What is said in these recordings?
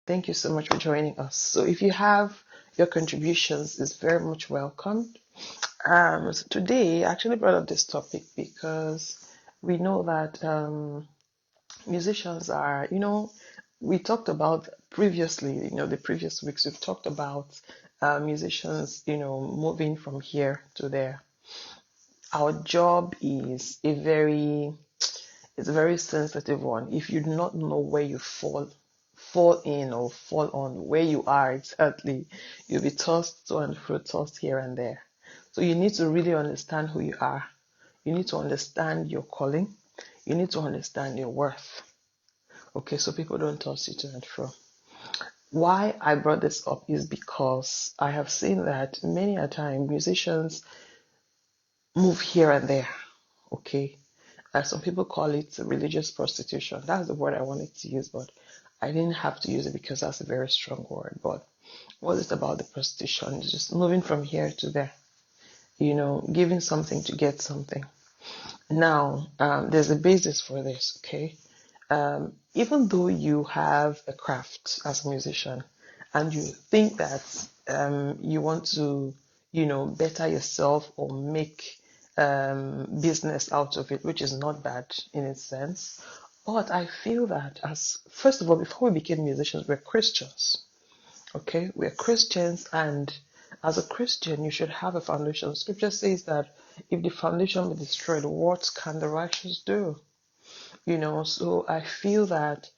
Thank you so much for joining us. So if you have your contributions, is very much welcomed. So today I actually brought up this topic because we know that musicians are, we talked about previously, the previous weeks we've talked about musicians, moving from here to there. Our job is it's a very sensitive one. If you do not know where you fall in or fall on, where you are exactly, you'll be tossed to and fro, tossed here and there. So you need to really understand who you are. You need to understand your calling. You need to understand your worth. Okay, so people don't toss you to and fro. Why I brought this up is because I have seen that many a time musicians move here and there. Okay, some people call it religious prostitution. That's the word I wanted to use, but I didn't have to use it because that's a very strong word. But what is about the prostitution? It's just moving from here to there, giving something to get something. Now, there's a basis for this, okay? Even though you have a craft as a musician and you think that you want to, better yourself or make business out of it, which is not bad in its sense. But I feel that first of all, before we became musicians, we're Christians. Okay, we're Christians, and as a Christian, you should have a foundation. Scripture says that if the foundation be destroyed, what can the righteous do? So I feel that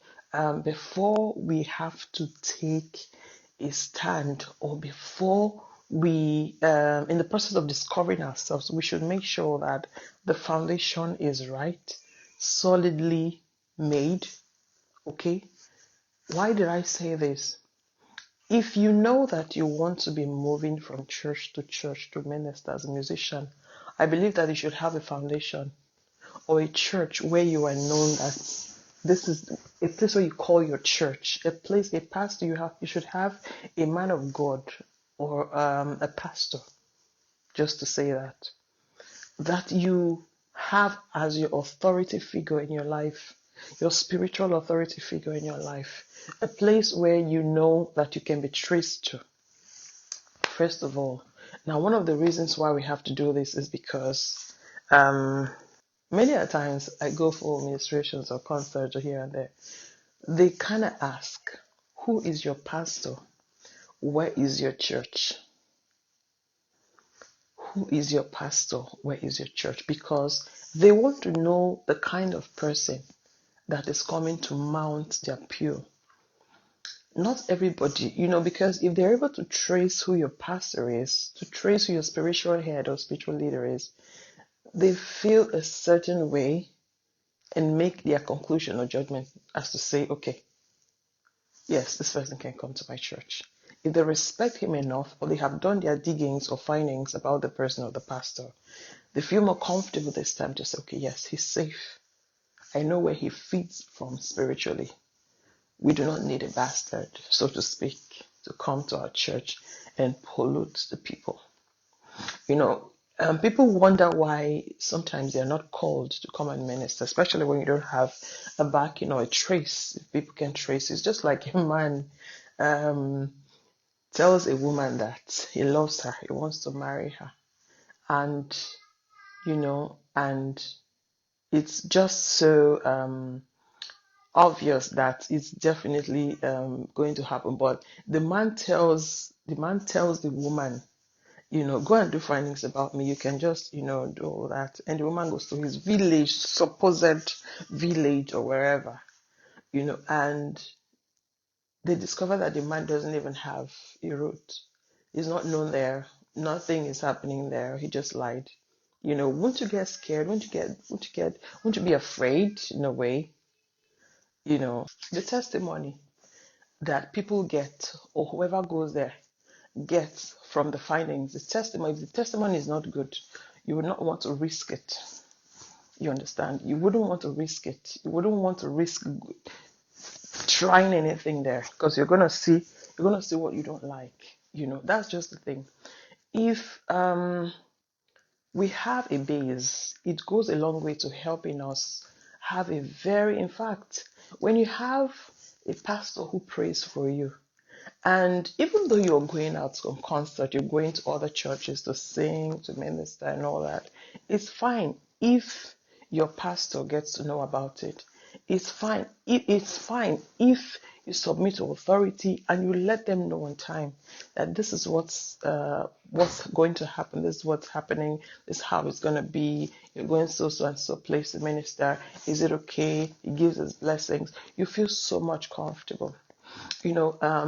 before we have to take a stand, or before we, in the process of discovering ourselves, we should make sure that the foundation is right, solidly made. Okay, why did I say this? If you know that you want to be moving from church to minister as a musician, I believe that you should have a foundation or a church where you are known that this is a place where you call your church, a pastor. You should have a man of God or a pastor, just to say that you have as your authority figure in your life, your spiritual authority figure in your life, a place where you know that you can be traced to. First of all, now one of the reasons why we have to do this is because many a times I go for ministrations or concerts or here and there. They kind of ask, who is your pastor? Where is your church? Who is your pastor? Where is your church? Because they want to know the kind of person that is coming to mount their pew. Not everybody, because if they're able to trace who your pastor is, to trace who your spiritual head or spiritual leader is, they feel a certain way and make their conclusion or judgment as to say, okay, yes, this person can come to my church. If they respect him enough, or they have done their diggings or findings about the person or the pastor, they feel more comfortable this time to say, okay, yes, he's safe. I know where he feeds from spiritually. We do not need a bastard, so to speak, to come to our church and pollute the people. People wonder why sometimes they're not called to come and minister, especially when you don't have a backing or a trace. If people can trace, it's just like a man tells a woman that he loves her, he wants to marry her, and and it's just so obvious that it's definitely going to happen. But the man tells the woman, go and do findings about me. You can just, do all that. And the woman goes to his village, supposed village or wherever, and they discover that the man doesn't even have a root. He's not known there. Nothing is happening there. He just lied. Won't you get scared? Won't you be afraid in a way? The testimony that people get, or whoever goes there gets from the findings, the testimony, if the testimony is not good, you would not want to risk it. You understand? You wouldn't want to risk it. You wouldn't want to risk trying anything there, because you're gonna see what you don't like. That's just the thing. If we have a base, it goes a long way to helping us have in fact, when you have a pastor who prays for you. And even though you're going out on concert, you're going to other churches to sing, to minister, and all that, it's fine if your pastor gets to know about it. It's fine. It's fine if you submit to authority and you let them know on time that this is what's going to happen. This is what's happening. This is how it's going to be. You're going so and so place to minister. Is it okay? He gives his blessings. You feel so much comfortable.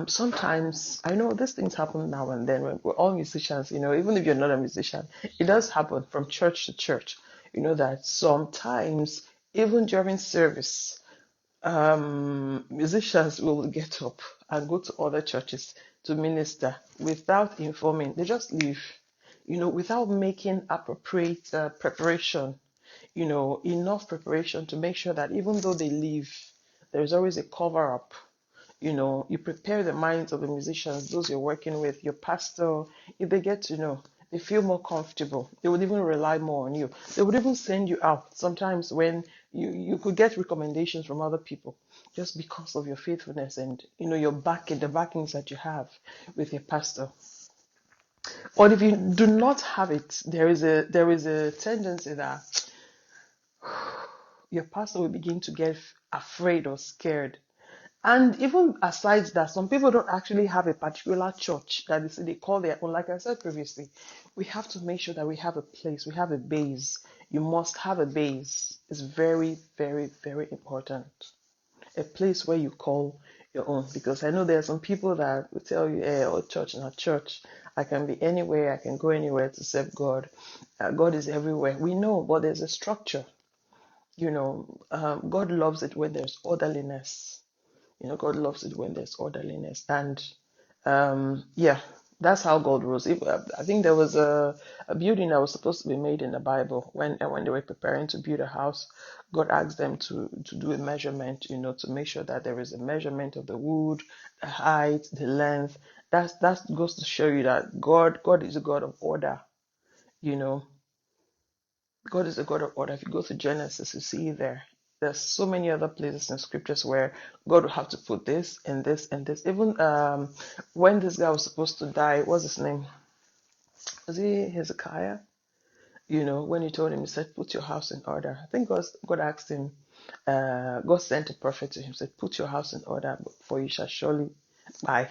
Sometimes I know these things happen now and then when we're all musicians, even if you're not a musician, it does happen from church to church. That sometimes, even during service, musicians will get up and go to other churches to minister without informing. They just leave, without making appropriate preparation, enough preparation to make sure that even though they leave, there's always a cover up. You prepare the minds of the musicians, those you're working with, your pastor. If they get to know, they feel more comfortable. They would even rely more on you. They would even send you out sometimes when you could get recommendations from other people just because of your faithfulness and your backing, the backings that you have with your pastor. But if you do not have it, there is a tendency that your pastor will begin to get afraid or scared. And even aside that, some people don't actually have a particular church that they call their own. Like I said previously, we have to make sure that we have a place, we have a base. You must have a base. It's very, very, very important. A place where you call your own. Because I know there are some people that will tell you, hey, oh, church, not church. I can be anywhere, I can go anywhere to serve God. God is everywhere. We know, but there's a structure. God loves it when there's orderliness. God loves it when there's orderliness. And yeah, that's how God rules. I think there was a building that was supposed to be made in the Bible when they were preparing to build a house. God asked them to do a measurement, to make sure that there is a measurement of the wood, the height, the length. That goes to show you that God is a God of order. God is a God of order. If you go to Genesis, you see there's so many other places in scriptures where God will have to put this and this and this. Even when this guy was supposed to die, what's his name? Was he Hezekiah? When he told him, he said, put your house in order. I think God asked him, God sent a prophet to him, said, put your house in order, for you shall surely die.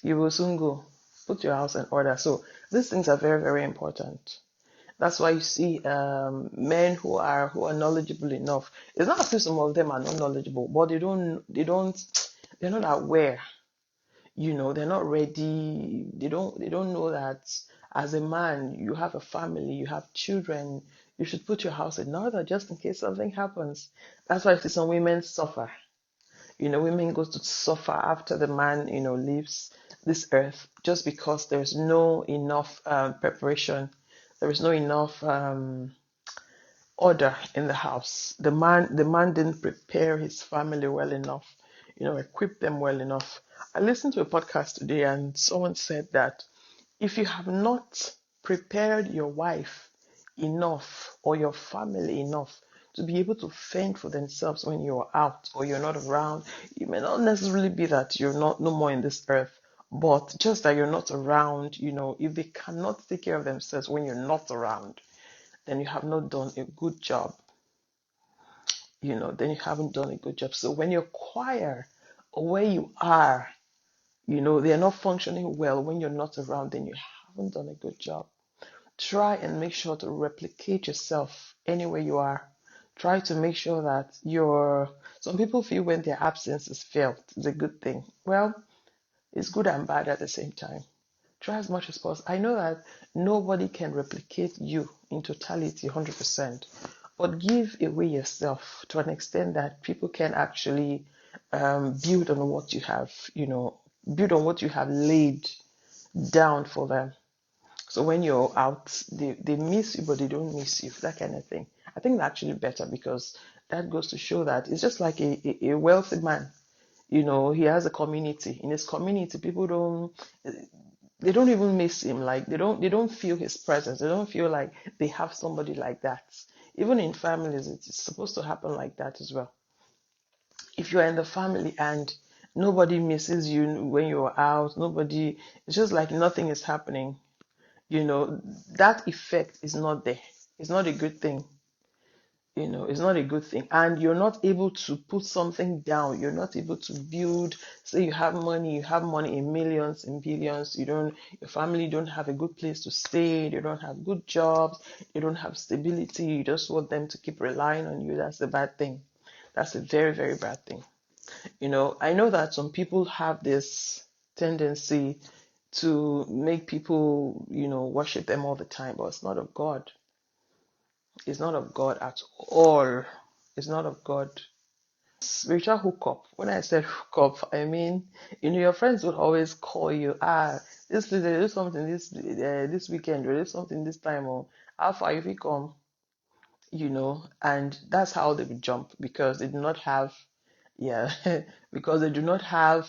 You will soon go. Put your house in order. So these things are very, very important. That's why you see men who are knowledgeable enough. It's not as if some of them are not knowledgeable, but they're not aware. They're not ready. They don't know that as a man, you have a family, you have children. You should put your house in order just in case something happens. That's why I see some women suffer. Women go to suffer after the man, leaves this earth just because there's no enough preparation. There is no enough order in the house. The man didn't prepare his family well enough, equip them well enough. I listened to a podcast today and someone said that if you have not prepared your wife enough or your family enough to be able to fend for themselves when you're out or you're not around, it may not necessarily be that you're not no more in this earth, but just that you're not around, if they cannot take care of themselves when you're not around, then you have not done a good job. Then you haven't done a good job. So when your choir or where you are, they're not functioning well when you're not around, then you haven't done a good job. Try and make sure to replicate yourself anywhere you are. Try to make sure that some people feel when their absence is felt, it's a good thing. Well, it's good and bad at the same time. Try as much as possible. I know that nobody can replicate you in totality 100%, but give away yourself to an extent that people can actually build on what you have, build on what you have laid down for them. So when you're out, they miss you, but they don't miss you, that kind of thing. I think that's actually better because that goes to show that it's just like a wealthy man. He has a community. In his community, people they don't even miss him. Like they don't feel his presence. They don't feel like they have somebody like that. Even in families, it's supposed to happen like that as well. If you're in the family and nobody misses you when you're out, nobody, it's just like nothing is happening, that effect is not there. It's not a good thing. It's not a good thing. And you're not able to put something down. You're not able to build. Say you have money in millions, in billions. Your family don't have a good place to stay. They don't have good jobs. They don't have stability. You just want them to keep relying on you. That's a bad thing. That's a very, very bad thing. I know that some people have this tendency to make people, worship them all the time, but it's not of God. It's not of God at all. It's not of God. Spiritual hookup. When I said hookup, I mean, your friends would always call you, they do something this weekend, or do something this time, or how far if you come, and that's how they would jump because they do not have, yeah, because they do not have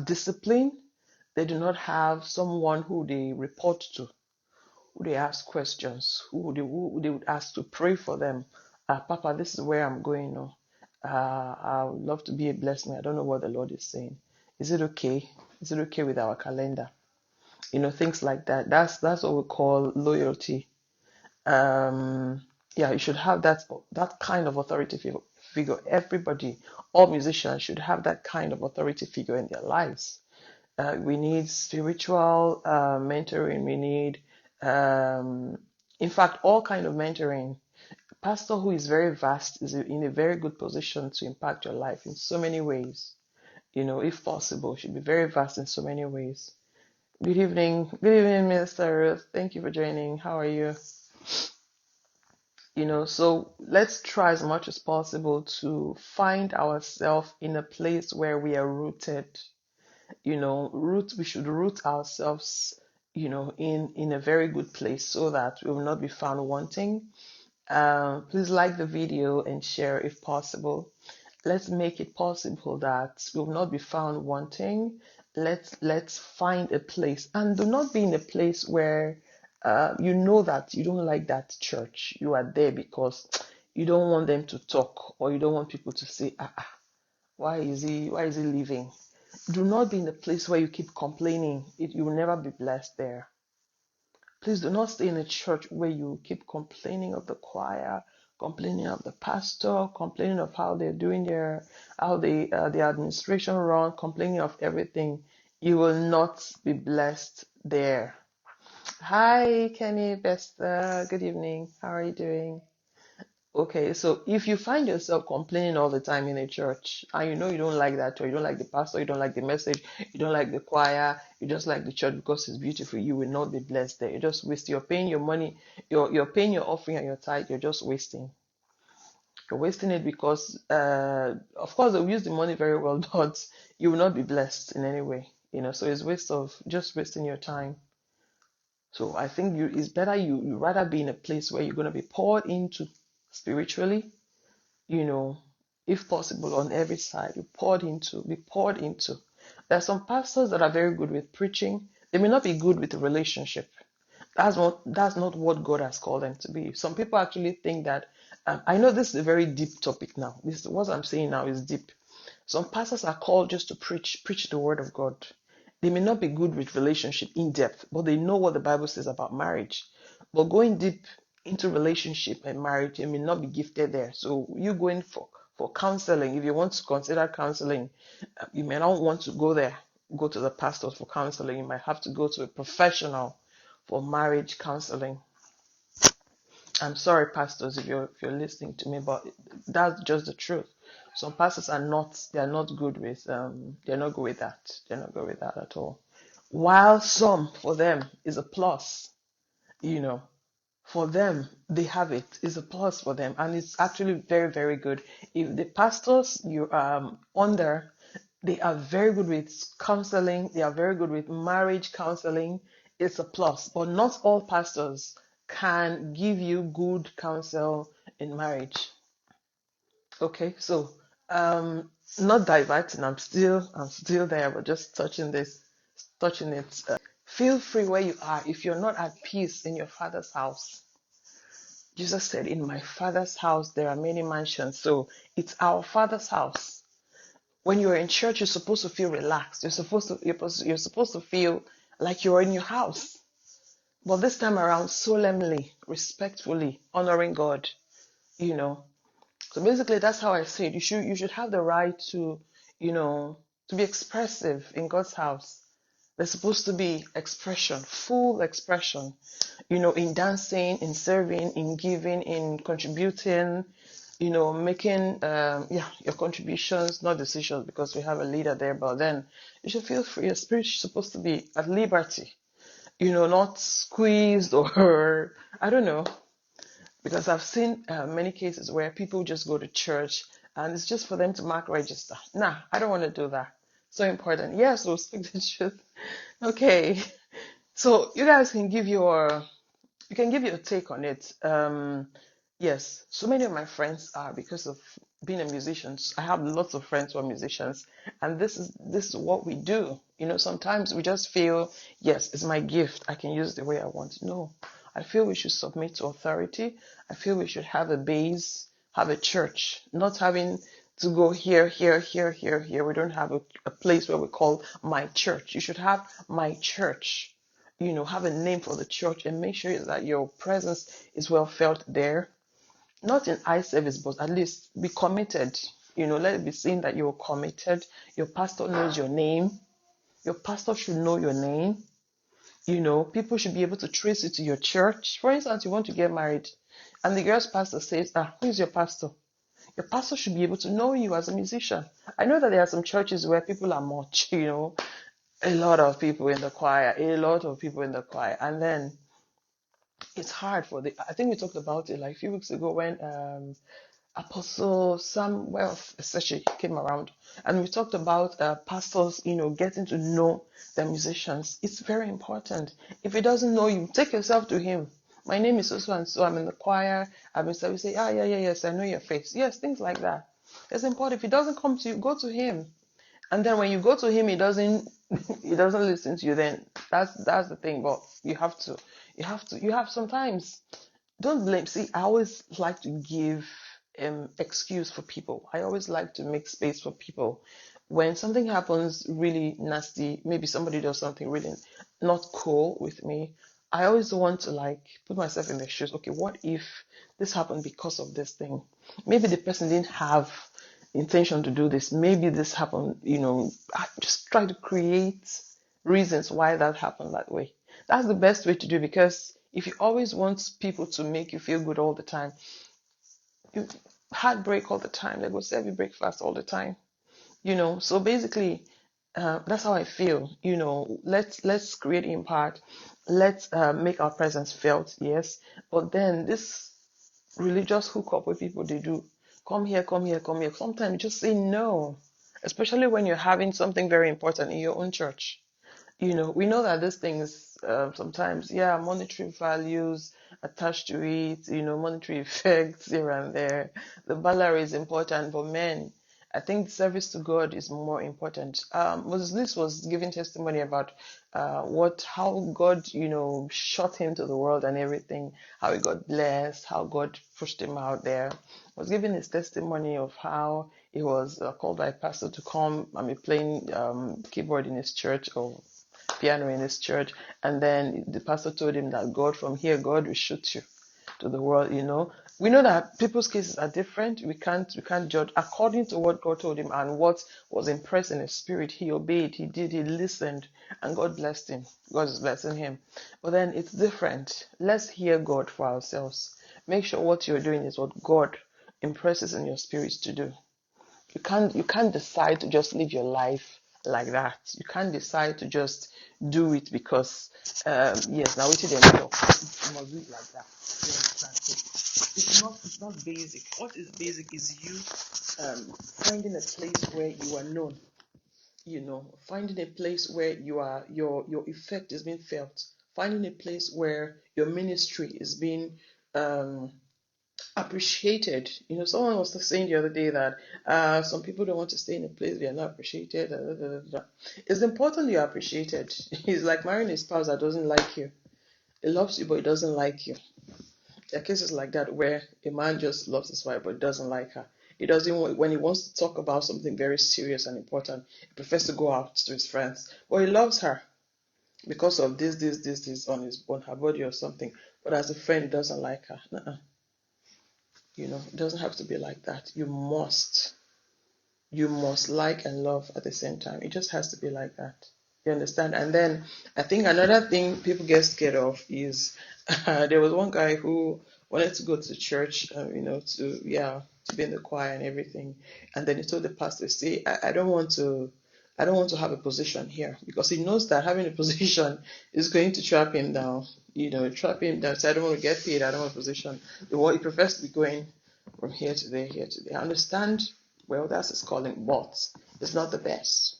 discipline. They do not have someone who they report to, who they ask questions, who they would ask to pray for them. Papa, this is where I'm going now. I would love to be a blessing. I don't know what the Lord is saying. Is it okay? Is it okay with our calendar? Things like that. That's what we call loyalty. Yeah, you should have that kind of authority figure. Everybody, all musicians should have that kind of authority figure in their lives. We need spiritual mentoring. We need, in fact, all kind of mentoring. Pastor who is very vast is in a very good position to impact your life in so many ways. If possible, should be very vast in so many ways. Good evening, Minister Ruth. Thank you for joining. How are you? So let's try as much as possible to find ourselves in a place where we are rooted. We should root ourselves, in a very good place so that we will not be found wanting. Please like the video and share if possible. Let's make it possible that we will not be found wanting. Let's find a place, and do not be in a place where you know that you don't like that church. You are there because you don't want them to talk, or you don't want people to say, why is he leaving? Do not be in a place where you keep complaining. You will never be blessed there. Please do not stay in a church where you keep complaining of the choir, complaining of the pastor, complaining of how they're doing how the administration run, complaining of everything. You will not be blessed there. Hi, Kenny, Besta. Good evening. How are you doing? Okay, so if you find yourself complaining all the time in a church, and you don't like that, or you don't like the pastor, you don't like the message, you don't like the choir, you just like the church because it's beautiful, you will not be blessed there. You just waste. You're paying your money, you're paying your offering and your tithe. You're just wasting. You're wasting it because, of course, they'll use the money very well, but you will not be blessed in any way. So it's waste of just wasting your time. So I think it's better you rather be in a place where you're going to be poured into spiritually, you know, if possible, on every side, be poured into. There are some pastors that are very good with preaching. They may not be good with the relationship. That's not what God has called them to be. Some people actually think that, I know this is a very deep topic now. What I'm saying now is deep. Some pastors are called just to preach the word of God. They may not be good with relationship in depth, but they know what the Bible says about marriage. But going deep into relationship and marriage, they may not be gifted there. So you going for counseling, if you want to consider counseling, you may not want to go to the pastors for counseling. You might have to go to a professional for marriage counseling. I'm sorry, pastors, if you're listening to me, but that's just the truth. Some pastors they're not good with they're not good with that. They're not good with that at all. While some for them is a plus, you know, for them they have it is a plus for them, and it's actually very, very good. If the pastors you under, they are very good with counseling, they are very good with marriage counseling, it's a plus. But not all pastors can give you good counsel in marriage. Okay, so not diverting, I'm still there, but just touching it. Feel free where you are. If you're not at peace in your father's house, Jesus said, in my Father's house there are many mansions. So it's our Father's house. When you're in church, you're supposed to feel relaxed. You're supposed to feel like you're in your house. But this time around, solemnly, respectfully, honoring God, you know. So basically, that's how I see it. You should have the right to, you know, to be expressive in God's house. There's supposed to be expression, full expression, in dancing, in serving, in giving, in contributing, making your contributions, not decisions, because we have a leader there. But then you should feel free. Your spirit is supposed to be at liberty, not squeezed or I don't know. Because I've seen many cases where people just go to church and it's just for them to mark register. Nah, I don't want to do that. So important. Yes, we'll speak the truth. Okay. So you guys can give your take on it. Yes, so many of my friends are because of being a musician. I have lots of friends who are musicians, and this is what we do. Sometimes we just feel, yes, it's my gift. I can use it the way I want. No, I feel we should submit to authority. I feel we should have a base, have a church, not having to go here, here, here, here, here. We don't have a place where we call my church. You should have my church. Have a name for the church and make sure that your presence is well felt there. Not in eye service, but at least be committed. Let it be seen that you're committed. Your pastor knows your name. Your pastor should know your name. People should be able to trace you to your church. For instance, you want to get married, and the girl's pastor says, who is your pastor? Your pastor should be able to know you as a musician. I know that there are some churches where people are much, a lot of people in the choir, and then it's hard I think we talked about it like a few weeks ago when Apostle Samuel especially came around, and we talked about pastors, getting to know the musicians. It's very important. If he doesn't know you, take yourself to him. My name is so and so. I'm in the choir. I'm in service. Say, yeah, yes, I know your face. Yes, things like that. It's important. If he doesn't come to you, go to him. And then when you go to him, he doesn't he doesn't listen to you. Then that's the thing. But you have sometimes, don't blame. See, I always like to give excuse for people. I always like to make space for people. When something happens really nasty, maybe somebody does something really not cool with me, I always want to like put myself in their shoes. Okay, what if this happened because of this thing? Maybe the person didn't have intention to do this. Maybe this happened, I just try to create reasons why that happened that way. That's the best way to do, because if you always want people to make you feel good all the time, you heartbreak all the time, they go serve you breakfast all the time. So basically, that's how I feel. Let's create impact. Let's make our presence felt, yes. But then this religious hookup with people, they do come here, come here, come here. Sometimes just say no, especially when you're having something very important in your own church. We know that these things sometimes, yeah, monetary values attached to it, monetary effects here and there. The salary is important, but man, I think service to God is more important. Moses Lewis was giving testimony about how God, shot him to the world and everything, how he got blessed, how God pushed him out there. Was giving his testimony of how he was called by a pastor to come, playing keyboard in his church or piano in his church, and then the pastor told him that from here God will shoot you to the world. We know that people's cases are different. We can't judge according to what God told him and what was impressed in his spirit. He obeyed, he did, he listened, and God blessed him. God is blessing him. But then it's different. Let's hear God for ourselves. Make sure what you're doing is what God impresses in your spirit to do. You can't decide to just live your life like that. You can't decide to just do it because yes, now what you must do it like that. You understand? So it's not basic. What is basic is you finding a place where you are known. Finding a place where your effect is being felt. Finding a place where your ministry is being um appreciated. Someone was saying the other day that some people don't want to stay in a place they are not appreciated. It's important you're appreciated. It's like marrying a spouse that doesn't like you. It loves you, but it doesn't like you. There are cases like that where a man just loves his wife but doesn't like her. He doesn't want, when he wants to talk about something very serious and important, he prefers to go out to his friends. But he loves her because of this on her body or something. But as a friend, he doesn't like her. It doesn't have to be like that. You must like and love at the same time. It just has to be like that. You understand? And then I think another thing people get scared of is there was one guy who wanted to go to church, to be in the choir and everything. And then he told the pastor, "See, I don't want to have a position here," because he knows that having a position is going to trap him down. Trap him down. So I don't want to get paid. I don't want a position. He prefers to be going from here to there, here to there. I understand. Well, that's his calling, but it's not the best.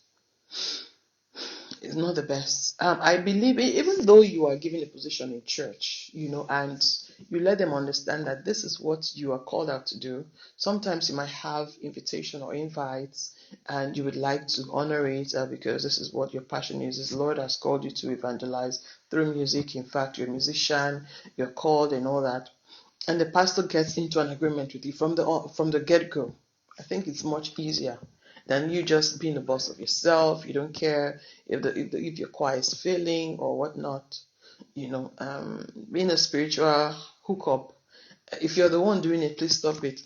It's not the best. I believe even though you are given a position in church, and you let them understand that this is what you are called out to do. Sometimes you might have invitation or invites, and you would like to honor it because this is what your passion is. The Lord has called you to evangelize through music. In fact, you're a musician, you're called, and all that. And the pastor gets into an agreement with you from the get-go. I think it's much easier than you just being the boss of yourself. You don't care if your choir is failing or whatnot. Being a spiritual hookup. If you're the one doing it, please stop it.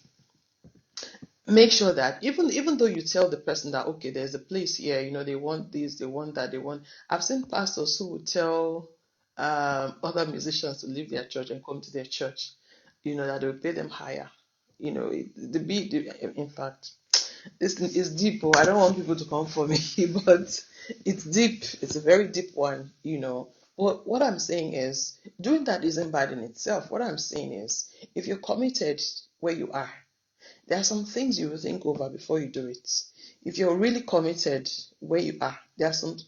Make sure that even though you tell the person that, okay, there's a place here, they want this, they want that, they want. I've seen pastors who would tell other musicians to leave their church and come to their church. That they will pay them higher. In fact, this thing is deep. Oh, I don't want people to come for me, but it's deep. It's a very deep one. What I'm saying is, doing that isn't bad in itself. What I'm saying is, if you're committed where you are, there are some things you will think over before you do it. If you're really committed where you are, there are some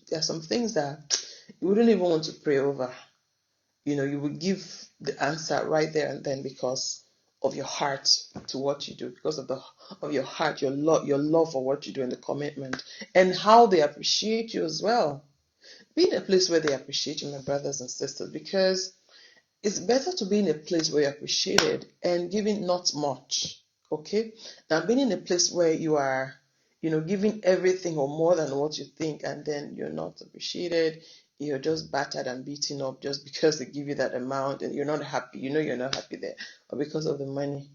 things that you wouldn't even want to pray over. You will give the answer right there and then because of your heart to what you do, because of your heart, your love for what you do and the commitment, and how they appreciate you as well. Be in a place where they appreciate you, my brothers and sisters, because it's better to be in a place where you're appreciated and giving not much, okay, than being in a place where you are, giving everything or more than what you think, and then you're not appreciated. You're just battered and beaten up just because they give you that amount, and you're not happy. You're not happy there, or because of the money.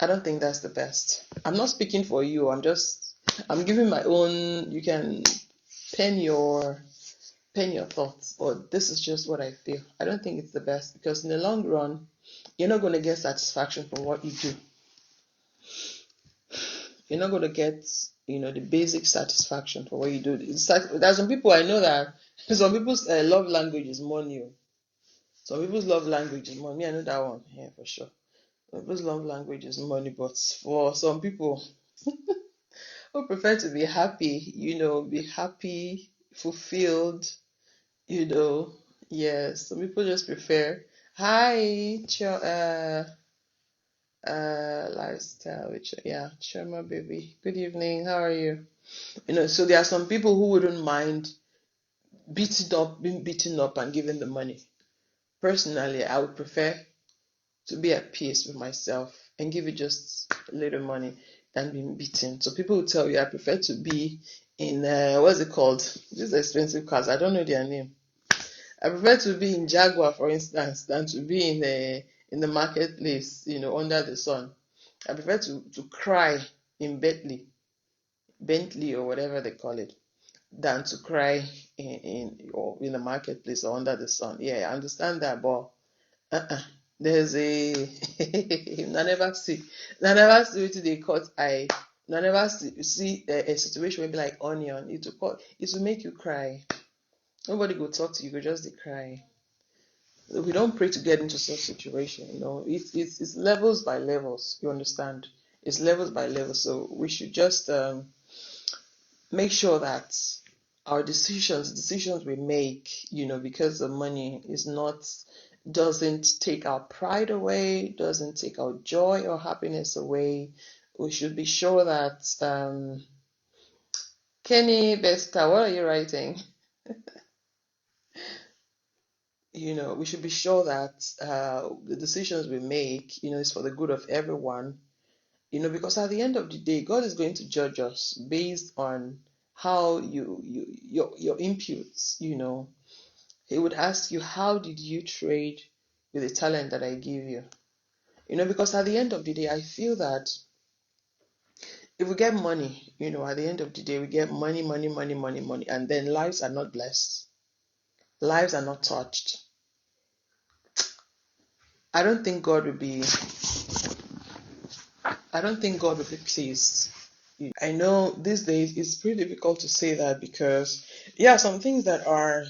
I don't think that's the best. I'm not speaking for you. I'm giving my own. You can pen your thoughts, but this is just what I feel. I don't think it's the best because in the long run, you're not going to get satisfaction from what you do. You're not going to get, the basic satisfaction for what you do. There's some people I know that some people's love language is money. Some people's love language is money. I know that one, yeah, for sure. Some people's love language is money, but for some people who prefer to be happy, fulfilled, you know, yes, some people just prefer hi, lifestyle, which, yeah, Choma baby. Good evening, how are you? So there are some people who wouldn't mind being beaten up and given the money. Personally, I would prefer to be at peace with myself and give it just a little money than being beaten. So people will tell you, I prefer to be in, what's it called? These expensive cars, I don't know their name. I prefer to be in Jaguar, for instance, than to be in the marketplace, under the sun. I prefer to cry in Bentley or whatever they call it, than to cry in the marketplace or under the sun. Yeah, I understand that, but uh-uh. There's a I never see it they cut eye. I never see a situation where be like onion. It will make you cry. Nobody go talk to you, go just dey cry. We don't pray to get into such situation, it's levels by levels, you understand? It's levels by levels, so we should just make sure that our decisions we make, because the money doesn't take our pride away, doesn't take our joy or happiness away. We should be sure that Kenny Besta, what are you writing? We should be sure that the decisions we make, is for the good of everyone. Because at the end of the day, God is going to judge us based on how your inputs. He would ask you, how did you trade with the talent that I give you? Because at the end of the day, I feel that if we get money, at the end of the day, we get money, money, money, money, money, and then lives are not blessed, lives are not touched. I don't think God will be, I don't think God will be pleased. I know these days it's pretty difficult to say that because, yeah, some things that are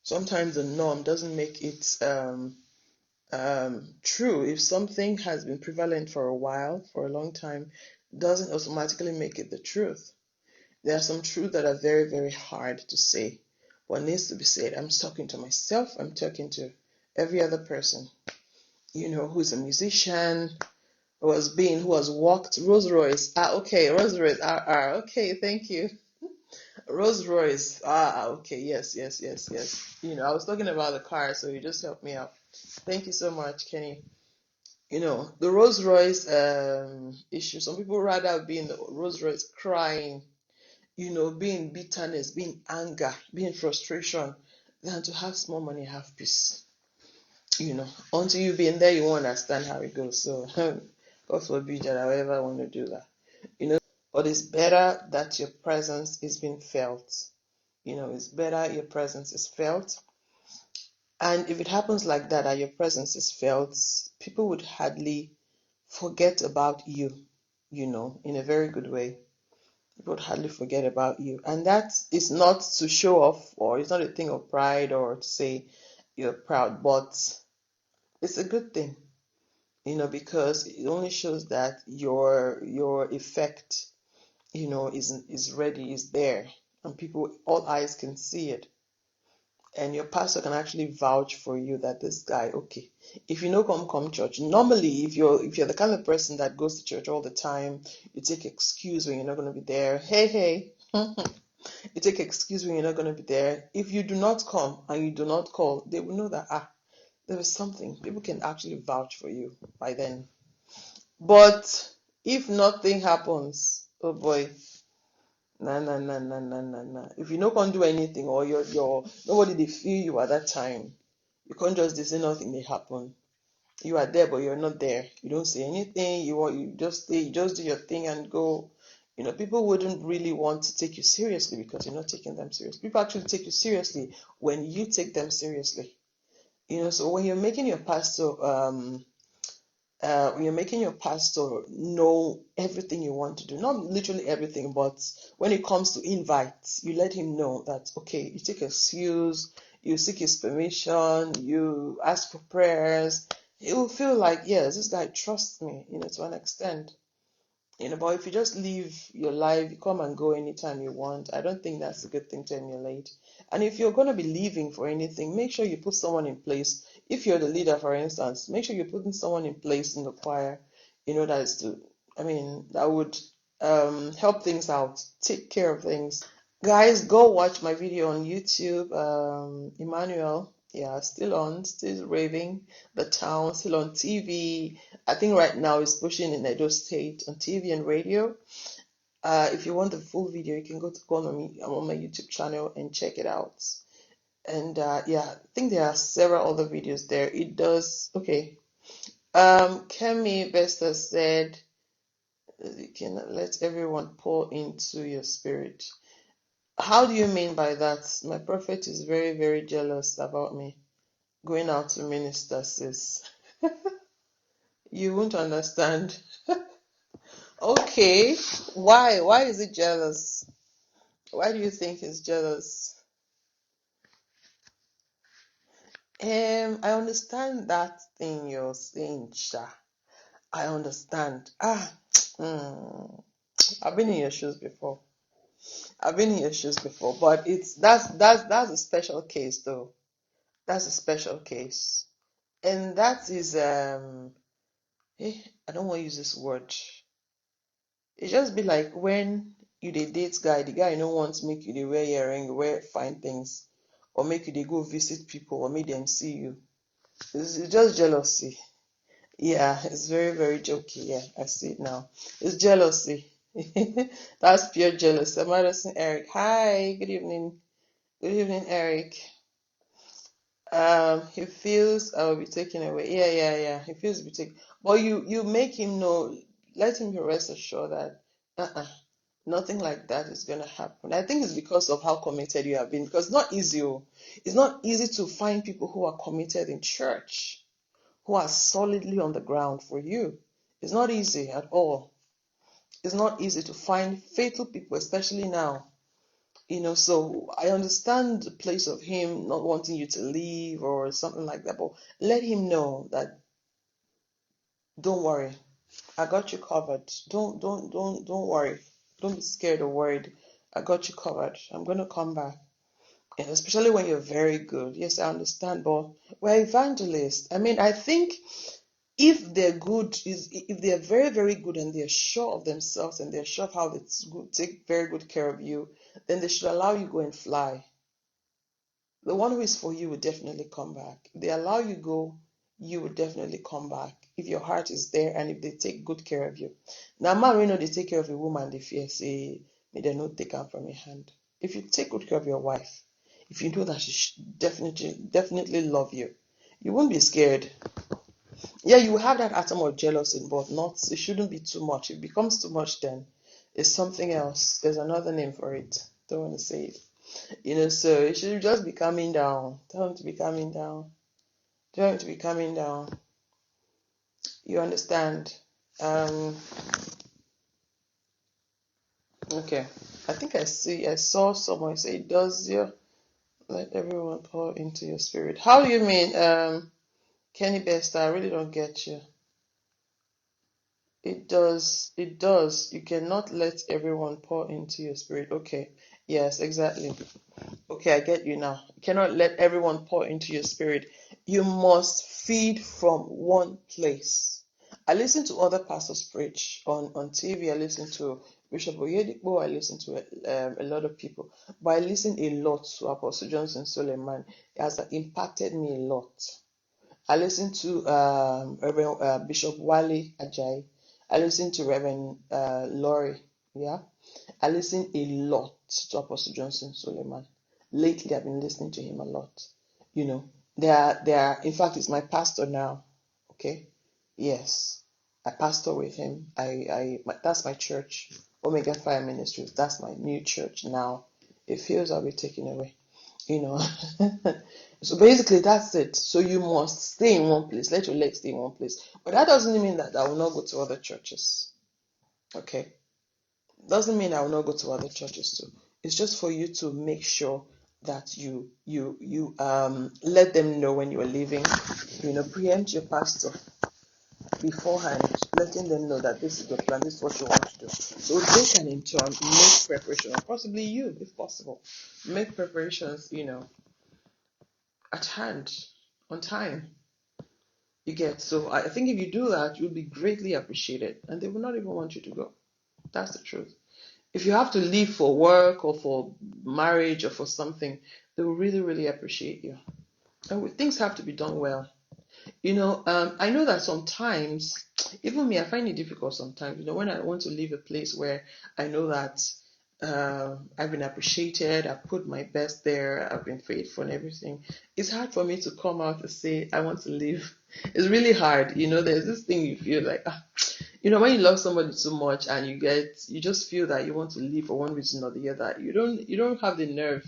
sometimes the norm doesn't make it true. If something has been prevalent for a while, for a long time, doesn't automatically make it the truth. There are some truths that are very, very hard to say, but needs to be said. I'm talking to myself, I'm talking to every other person, who's a musician, who has walked Rolls Royce. Okay, Rolls Royce. Okay, thank you. Rolls Royce. Okay, yes, yes, yes, yes. I was talking about the car, so you just helped me out. Thank you so much, Kenny. The Rolls Royce issue. Some people rather be in the Rolls Royce crying, being bitterness, being anger, being frustration, than to have small money, have peace. Until you've been there, you won't understand how it goes. So, God forbid that I ever want to do that. But it's better that your presence is being felt. It's better your presence is felt. And if it happens like that, your presence is felt, people would hardly forget about you, in a very good way. People would hardly forget about you. And that is not to show off, or it's not a thing of pride or to say you're proud, but it's a good thing, because it only shows that your effect, is ready, is there, and people, all eyes can see it. And your pastor can actually vouch for you that this guy, okay, if you know come church, normally if you're the kind of person that goes to church all the time, you take excuse when you're not going to be there. Hey, you take excuse when you're not going to be there. If you do not come and you do not call, they will know that there is something. People can actually vouch for you by then. But if nothing happens, oh boy, nah, nah, nah, nah, nah, nah, nah. If you no can't do anything, or you're nobody they feel you at that time, you can't just say nothing may happen. You are there, but you're not there. You don't say anything. You just stay. You just do your thing and go. People wouldn't really want to take you seriously because you're not taking them seriously. People actually take you seriously when you take them seriously. So when you're making your pastor when you're making your pastor know everything you want to do, not literally everything, but when it comes to invites, you let him know that, okay, you take excuse, you seek his permission, you ask for prayers. He will feel like, yes, this guy trusts me, to an extent. But if you just live your life, you come and go anytime you want, I don't think that's a good thing to emulate. And if you're going to be leaving for anything, make sure you put someone in place. If you're the leader, for instance, make sure you're putting someone in place in the choir, that is that would help things out, take care of things. Guys, go watch my video on YouTube. Emmanuel, yeah, still raving the town, still on TV. I think right now it's pushing in Edo State on TV and radio. If you want the full video, you can go on me. I'm on my YouTube channel and check it out. And yeah, I think there are several other videos there. It does okay. Kemi Vesta said, "You can let everyone pour into your spirit." How do you mean by that? My prophet is very, very jealous about me going out to minister, sis. You won't understand. Okay, why? Why is it jealous? Why do you think he's jealous? I understand that thing you're saying, Sha. I understand. I've been in your shoes before. But that's a special case though. That's a special case. And that is I don't want to use this word. It just be like when you dey date guy, the guy no want make you dey wear earring, wear fine things, or make you they go visit people, or make them see you. It's just jealousy. Yeah, it's very, very jokey. Yeah, I see it now. It's jealousy. That's pure jealousy. Madison Eric. Hi, good evening. Good evening, Eric. He feels I will be taken away. Yeah, yeah, yeah. He feels to be taken. But you make him know, let him be rest assured that uh-uh, nothing like that is gonna happen. I think it's because of how committed you have been. Because it's not easy. It's not easy to find people who are committed in church, who are solidly on the ground for you. It's not easy at all. It's not easy to find faithful people, especially now. So I understand the place of him not wanting you to leave or something like that, but let him know that don't worry, I got you covered. Don't worry. Don't be scared or worried. I got you covered. I'm gonna come back. And especially when you're very good. Yes, I understand, but we're evangelists. I mean, I think if they're good, if they're very, very good and they're sure of themselves and they're sure of how they take very good care of you, then they should allow you go and fly. The one who is for you will definitely come back. If they allow you go, you will definitely come back. If your heart is there and if they take good care of you. Now, man, we know they take care of a woman, they fear, say, may they not take her from your hand. If you take good care of your wife, if you know that she definitely love you, you won't be scared. Yeah, you have that atom of jealousy, but not, it shouldn't be too much. If it becomes too much, then it's something else. There's another name for it. Don't want to say it. So it should just be coming down. Tell him to be coming down. Tell him to be coming down. You understand? Um, okay. I think I saw someone say, does your let everyone pour into your spirit? How do you mean, Kenny Best? I really don't get you. It does. You cannot let everyone pour into your spirit. Okay. Yes, exactly. Okay, I get you now. You cannot let everyone pour into your spirit. You must feed from one place. I listen to other pastors preach on TV. I listen to Bishop Oyedipo. I listen to a lot of people. But I listen a lot to Apostle Johnson Suleiman. It has impacted me a lot. I listen to Reverend Bishop Wale Ajayi. I listen to Reverend Laurie. Yeah. I listen a lot to Apostle Johnson Suleiman. Lately, I've been listening to him a lot. You know, in fact, he's my pastor now. Okay. Yes. I pastor with him. That's my church. Omega Fire Ministries. That's my new church now. It feels I'll be taken away. You know. So basically, that's it. So you must stay in one place. Let your legs stay in one place. But that doesn't mean that I will not go to other churches. Okay. Doesn't mean I will not go to other churches too. It's just for you to make sure that you let them know when you are leaving. Preempt your pastor beforehand, letting them know that this is the plan, this is what you want to do. So they can in turn make preparation, or possibly you, if possible, make preparations, at hand, on time. You get. So I think if you do that, you'll be greatly appreciated, and they will not even want you to go. That's the truth. If you have to leave for work or for marriage or for something, they will really, really appreciate you. And things have to be done well. I know that sometimes, even me, I find it difficult sometimes, when I want to leave a place where I know that I've been appreciated, I've put my best there, I've been faithful and everything. It's hard for me to come out and say, I want to leave. It's really hard. There's this thing you feel like, when you love somebody so much and you just feel that you want to leave for one reason or the other. You don't have the nerve.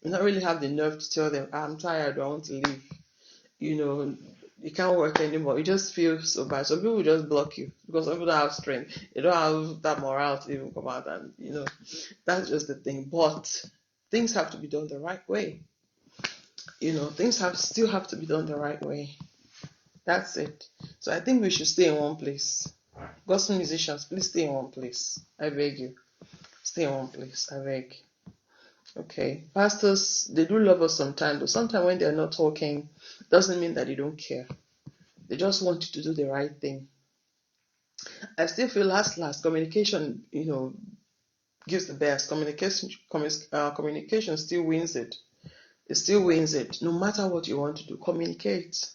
You don't really have the nerve to tell them, I'm tired, I want to leave. You can't work anymore. You just feel so bad. Some people will just block you because some people don't have strength. They don't have that morale to even come out, and that's just the thing. But things have to be done the right way. Things still have to be done the right way. That's it. So I think we should stay in one place. Gospel musicians, please stay in one place. I beg you. Stay in one place. I beg. Okay. Pastors, they do love us sometimes, but sometimes when they're not talking, doesn't mean that they don't care. They just want you to do the right thing. I still feel last communication, gives the best. Communication still wins it. It still wins it. No matter what you want to do, communicate.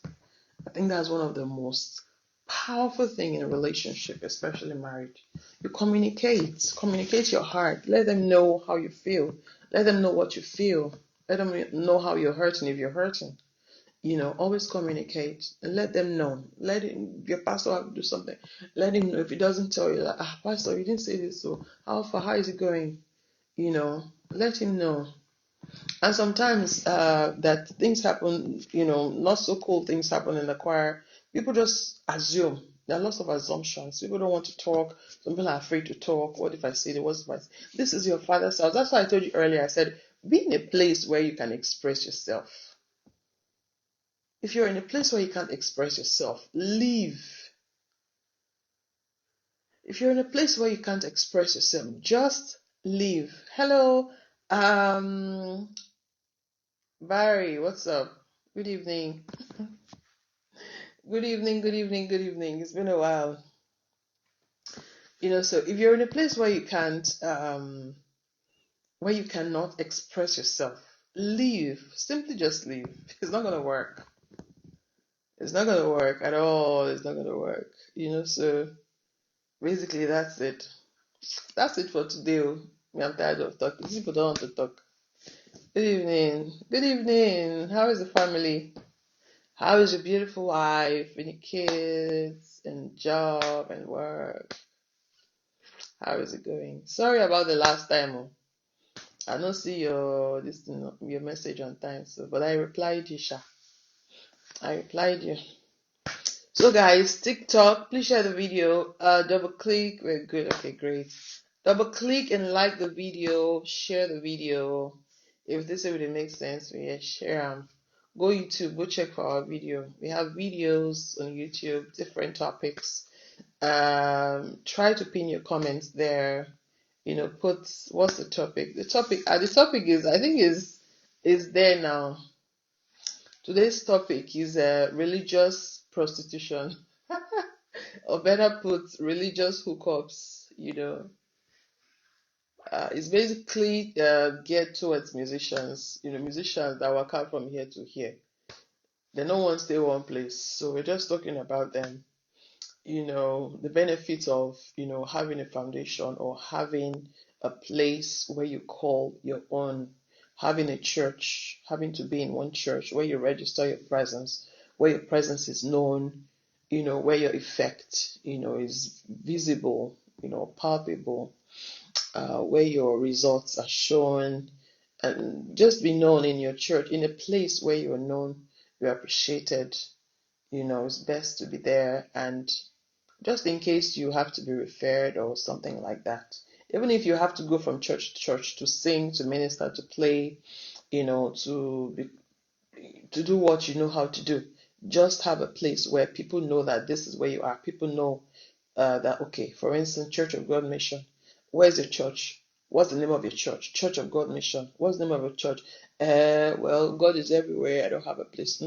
I think that's one of the most powerful thing in a relationship, especially marriage. You communicate. Communicate your heart. Let them know how you feel. Let them know what you feel. Let them know how you're hurting if you're hurting. Always communicate and let them know. Let your pastor have to do something. Let him know. If he doesn't tell you, like, pastor, you didn't say this, so how far, how is it going? Let him know. And sometimes that things happen, not so cool things happen in the choir. People just assume. There are lots of assumptions. People don't want to talk. Some people are afraid to talk. What if I say it? What if I say? This is your father's house. That's why I told you earlier. I said, be in a place where you can express yourself. If you're in a place where you can't express yourself, leave. If you're in a place where you can't express yourself, just leave. Hello, Barry, what's up? Good evening. Good evening, good evening, good evening. It's been a while. So if you're in a place where you can't, where you cannot express yourself, leave. Simply just leave. It's not gonna work. It's not gonna work at all. It's not gonna work. So basically that's it. That's it for today. I'm tired of talking. People don't want to talk. Good evening. Good evening. How is the family? How is your beautiful wife and your kids and job and work? How is it going? Sorry about the last time. I don't see your message on time, but I replied you, Sha. I replied you. So guys, TikTok, please share the video. Double click. We're good. Okay, great. Double click and like the video. Share the video. If this really makes sense, share them. Go YouTube. Go check for our video. We have videos on YouTube, different topics. Try to pin your comments there. Put what's the topic? The topic. The topic is I think is there now. Today's topic is religious prostitution, or better put, religious hookups. It's basically geared towards musicians. Musicians that work out from here to here. They don't want to stay one place, so we're just talking about them. The benefits of having a foundation or having a place where you call your own, having a church, having to be in one church where you register your presence, where your presence is known, where your effect is visible, palpable, where your results are shown, and just be known in your church, in a place where you're known, you're appreciated. It's best to be there, and just in case you have to be referred or something like that. Even if you have to go from church to church to sing, to minister, to play, to do what you know how to do, just have a place where people know that this is where you are. People know that, okay, for instance, Church of God Mission. Where's your church? What's the name of your church? Church of God Mission. What's the name of your church? Well, God is everywhere. I don't have a place.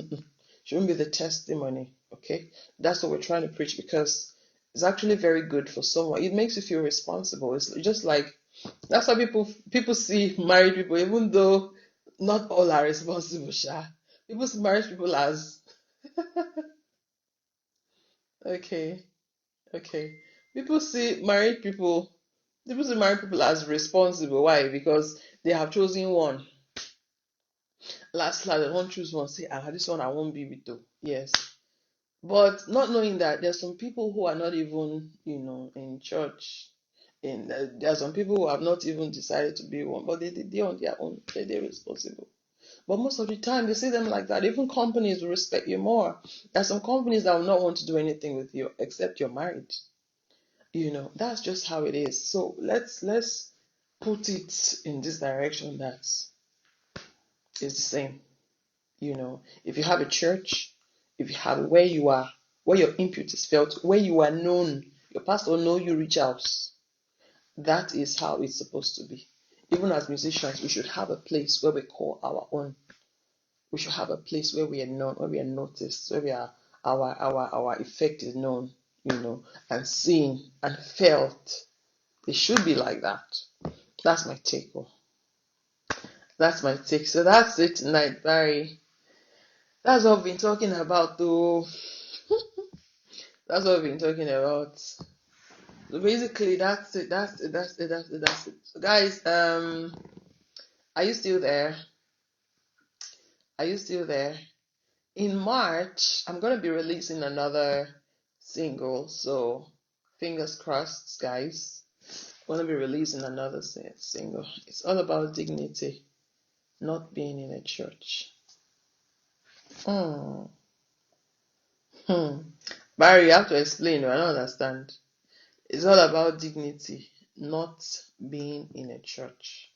Shouldn't be the testimony. Okay, that's what we're trying to preach, because it's actually very good for someone. It makes you feel responsible. It's just like that's how people see married people, even though not all are responsible. Sha. People see married people as okay, okay. People see married people. People see married people as responsible. Why? Because they have chosen one. Last, they won't choose one. Say, this one I won't be with. Though. Yes. But not knowing that there's some people who are not even, in church. There are some people who have not even decided to be one, but they're on their own. They're responsible. But most of the time, they see them like that. Even companies will respect you more. There are some companies that will not want to do anything with you except you're married. That's just how it is. So let's put it in this direction that is the same. If you have a church, if you have where you are, where your input is felt, where you are known, your pastor know you reach out. That is how it's supposed to be. Even as musicians, we should have a place where we call our own. We should have a place where we are known, where we are noticed, where we are our effect is known, and seen and felt. It should be like that. That's my take. That's my take. So that's it tonight, Barry. That's what we've been talking about, though. That's what we've been talking about. So basically, that's it. That's it. That's it. That's it. That's it. So guys, are you still there? Are you still there? In March, I'm gonna be releasing another single. So fingers crossed, guys. I'm gonna be releasing another single. It's all about dignity, not being in a church. Hmm. Hmm. Barry, you have to explain. I don't understand. It's all about dignity, not being in a church.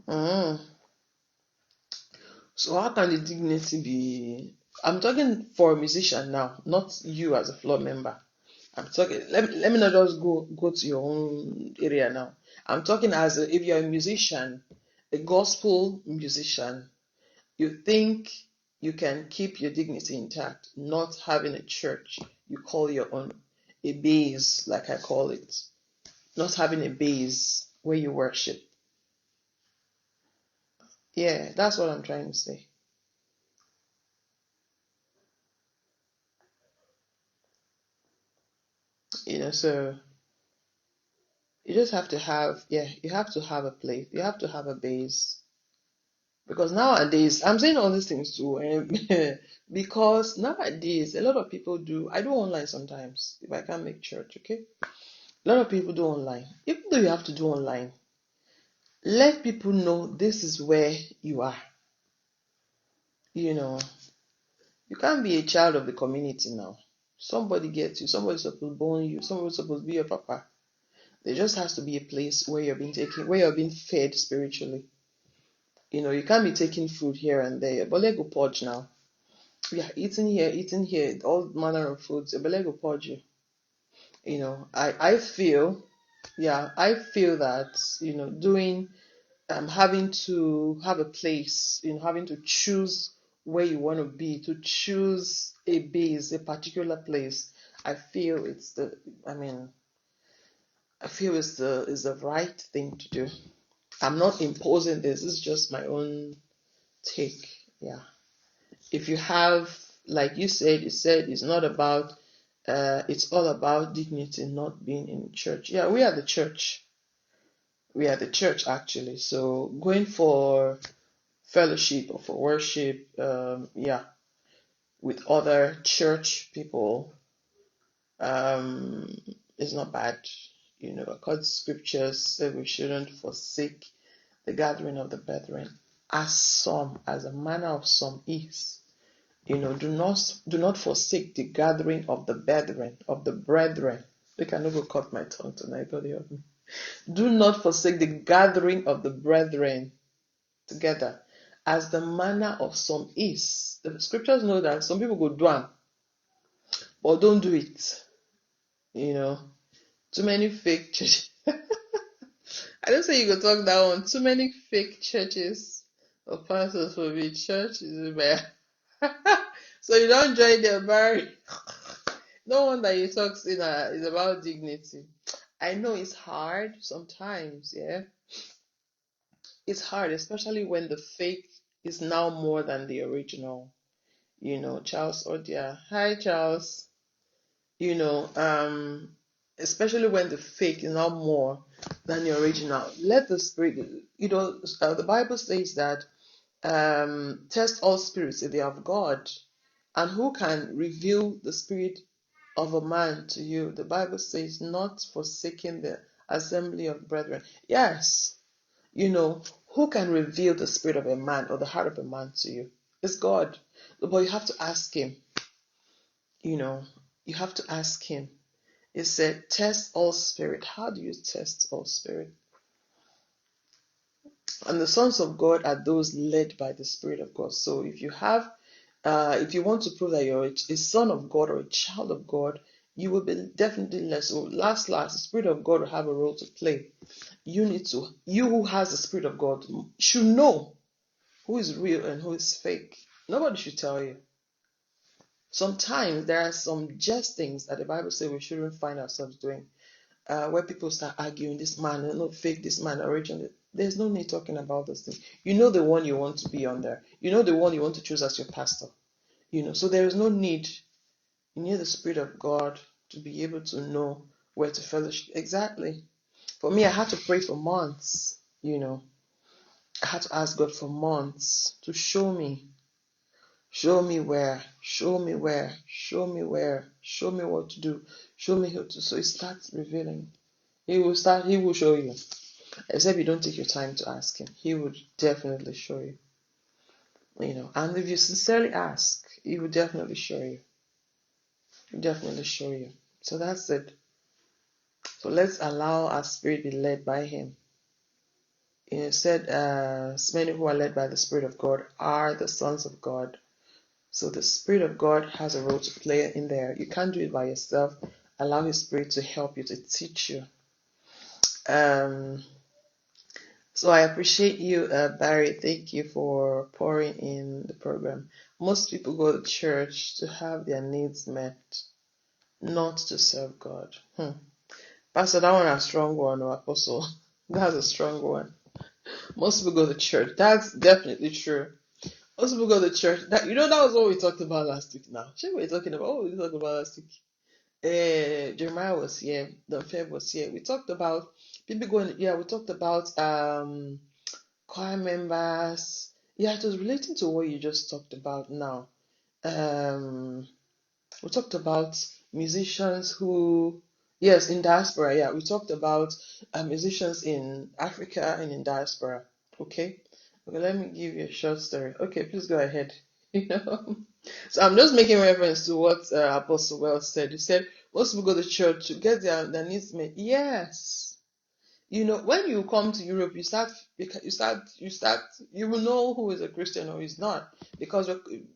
Mm. So how can the dignity be? I'm talking for a musician now, not you as a floor member. I'm talking. Let me not just go to your own area now. I'm talking as if you're a musician, a gospel musician. You think you can keep your dignity intact, not having a church you call your own, a base, like I call it, not having a base where you worship. Yeah, that's what I'm trying to say. So you just have to have, yeah, you have to have a place, you have to have a base. Because nowadays, I'm saying all these things too, because nowadays, a lot of people do, I do online sometimes, if I can't make church, okay? A lot of people do online. Even though you have to do online, let people know this is where you are. You know, you can't be a child of the community now. Somebody gets you, somebody's supposed to born you, somebody's supposed to be your papa. There just has to be a place where you're being taken, where you're being fed spiritually. You can't be taking food here and there. Your belly go purge now. Yeah, eating here, all manner of foods. Your belly go purge you. I feel, yeah, I feel that, doing, having to have a place, having to choose where you want to be, to choose a base, a particular place. I feel it's the, I mean, I feel it's the right thing to do. I'm not imposing this. It's just my own take. Yeah. If you have, like you said it's not about, it's all about dignity, not being in church. Yeah, we are the church. We are the church actually. So going for fellowship or for worship, yeah, with other church people, um, is not bad. Because scriptures say we shouldn't forsake the gathering of the brethren, as a manner of some is. Do not forsake the gathering of the brethren, of the brethren. I can never cut my tongue tonight, God help me. Do not forsake the gathering of the brethren together, as the manner of some is. The scriptures know that some people go do them, but don't do it. You know, too many fake churches. I don't say you go talk that one. Too many fake churches or pastors for me. Church is bad. So you don't join them, Barry. No wonder you talk is about dignity. I know it's hard sometimes, yeah. It's hard, especially when the fake is now more than the original. Charles Odia. Hi, Charles. You know, um, Especially when the fake is now more than the original. Let the spirit, the Bible says that, test all spirits if they are of God. And who can reveal the spirit of a man to you? The Bible says, not forsaking the assembly of brethren. Yes, who can reveal the spirit of a man or the heart of a man to you? It's God. But you have to ask him, you know, you have to ask him. It said, test all spirit. How do you test all spirit? And the sons of God are those led by the Spirit of God. So if you want to prove that you're a son of God or a child of God, you will be definitely less. So the Spirit of God will have a role to play. You who has the Spirit of God should know who is real and who is fake. Nobody should tell you. Sometimes there are some just things that the Bible says we shouldn't find ourselves doing, where people start arguing, this man is not fake, this man original. There's no need talking about those things. You know the one you want to be under. You know the one you want to choose as your pastor. So there is no need. You need the Spirit of God to be able to know where to fellowship. Exactly. For me, I had to pray for months. I had to ask God for months to show me where, show me where, show me where, show me what to do, show me how to. So it starts revealing. He will show you. Except you don't take your time to ask him. He would definitely show you. And if you sincerely ask, he will definitely show you. He'll definitely show you. So that's it. So let's allow our spirit be led by him. It said, many who are led by the Spirit of God are the sons of God. So the Spirit of God has a role to play in there. You can't do it by yourself. Allow His Spirit to help you, to teach you. So I appreciate you, Barry. Thank you for pouring in the program. Most people go to church to have their needs met, not to serve God. Pastor, that one a strong one, or Apostle. That's a strong one. Most people go to church. That's definitely true. Most people go to church. That was what we talked about last week. Now, what we talking about? What we talked about last week? Jeremiah was here. Dunfeb was here. We talked about people going. Yeah, we talked about choir members. Yeah, it was relating to what you just talked about now. We talked about musicians who, yes, in diaspora. Yeah, we talked about musicians in Africa and in diaspora. Okay, let me give you a short story. Okay, please go ahead. So I'm just making reference to what Apostle Wells said. He said most people go to church to get their needs met. Yes. When you come to Europe, you will know who is a Christian or is not, because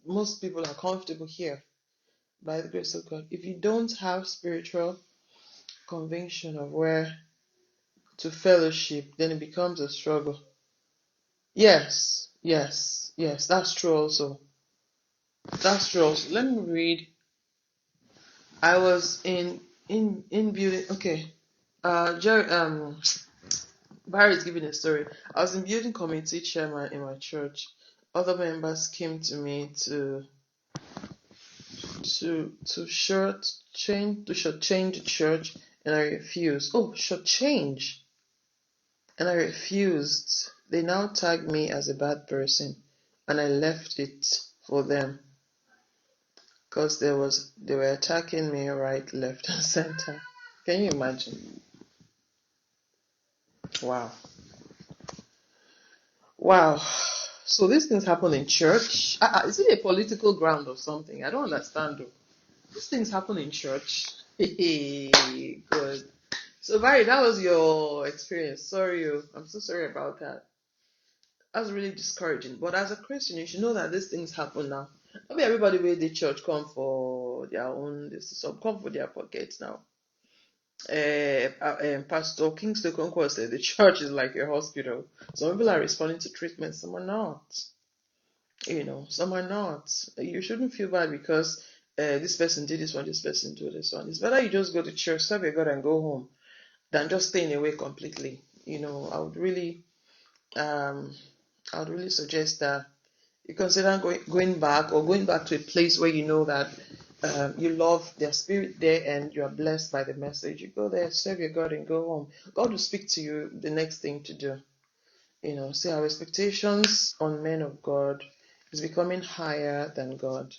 most people are comfortable here by the grace of God. If you don't have spiritual conviction of where to fellowship, then it becomes a struggle. Yes, yes, yes, that's true also. That's true also. Let me read. I was in building. Okay, Jerry, Barry is giving a story. I was in building committee chairman in my church. Other members came to me to shortchange the church, and I refused. Oh, shortchange, and I refused. They now tagged me as a bad person, and I left it for them because they were attacking me right, left, and center. Can you imagine? Wow. Wow. So these things happen in church. Is it a political ground or something? I don't understand though. These things happen in church. Good. So Barry, that was your experience. Sorry, I'm so sorry about that. That's really discouraging. But as a Christian, you should know that these things happen now. Maybe everybody will the church come for their own. Some come for their pockets now. Pastor Kingsley Concord said the church is like a hospital. Some people are responding to treatment, some are not. Some are not. You shouldn't feel bad because this person did this one, this person did this one. It's better you just go to church, serve your God, and go home than just staying away completely. I would really, suggest that you consider going back or going back to a place where you know that you love their spirit there and you are blessed by the message. You go there, serve your God, and go home. God will speak to you the next thing to do. See, our expectations on men of God is becoming higher than God.